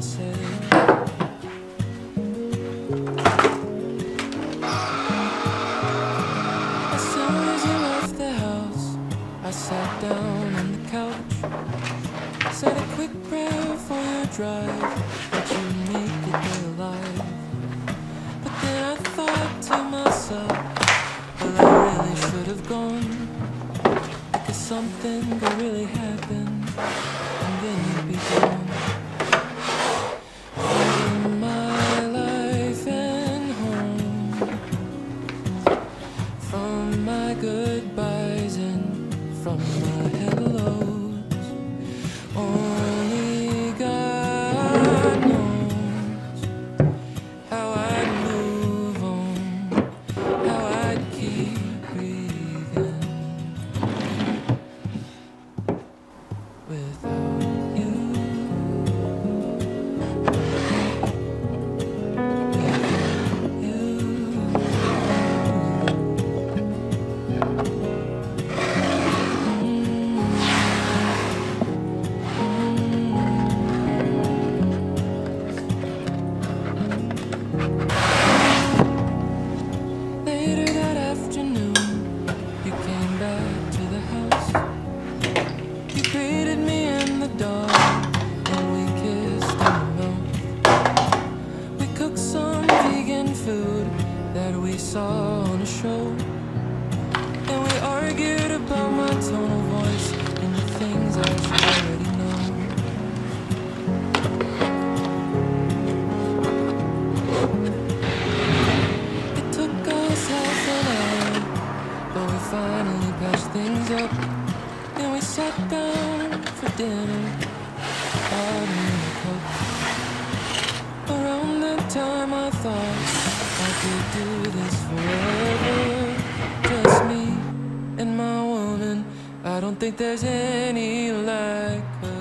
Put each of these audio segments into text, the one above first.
sunset. As soon as you left the house, I sat down on the couch, said a quick prayer for your drive, that you'd make it there alive. But then I thought to myself, well, I really should have gone, because something could really happen, and then you'd be gone. From my life and home, from my goodbyes and from my hellos, only God knows how I'd move on, how I'd keep breathing without you. Later that afternoon, you came back to the house. You greeted me in the dark, and we kissed on the mouth. We cooked some vegan food that we saw on a show, and we argued about my tone of voice and the things I should already know. It took us half an hour, but we finally patched things up, and we sat down for dinner out in the cup. Around that time I thought I could do this forever, just me and my woman. I don't think there's any like her.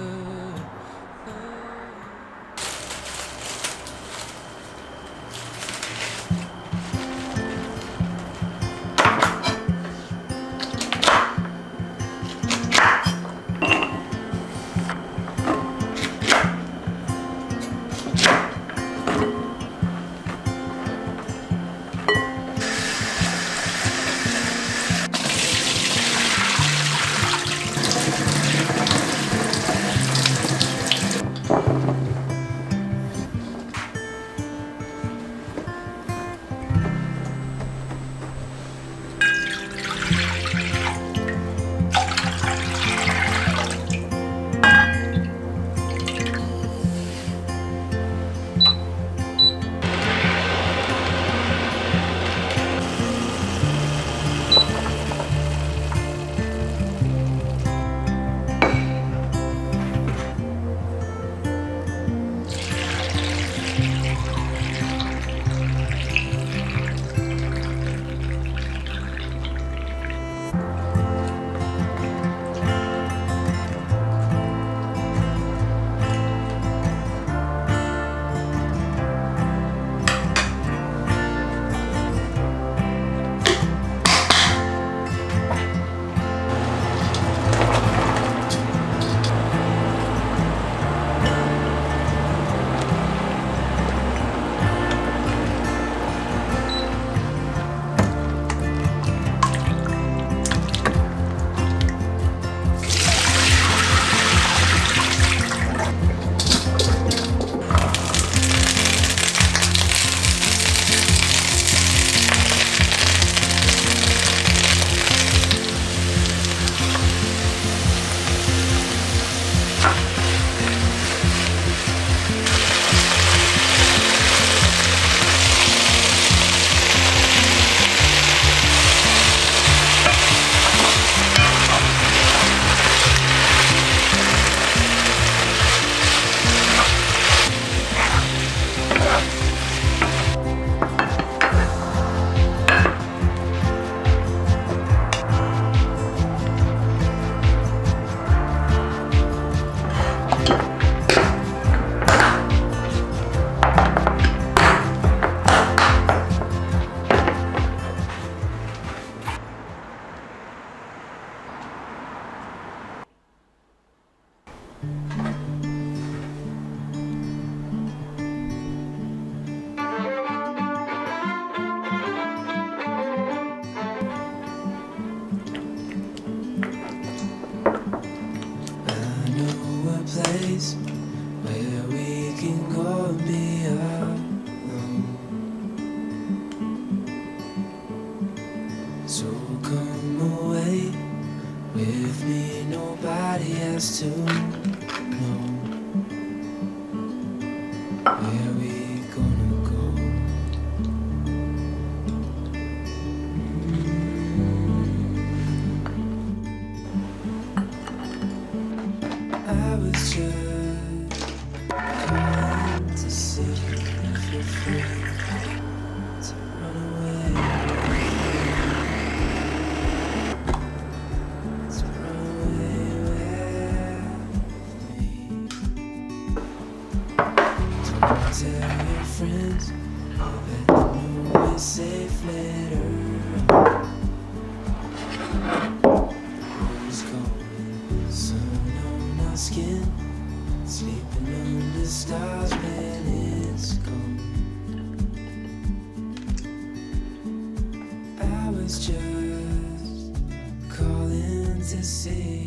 Tell your friends, let them know we're safe later. Rose golden, sun on our skin, sleeping under stars when it's cold. I was just calling to say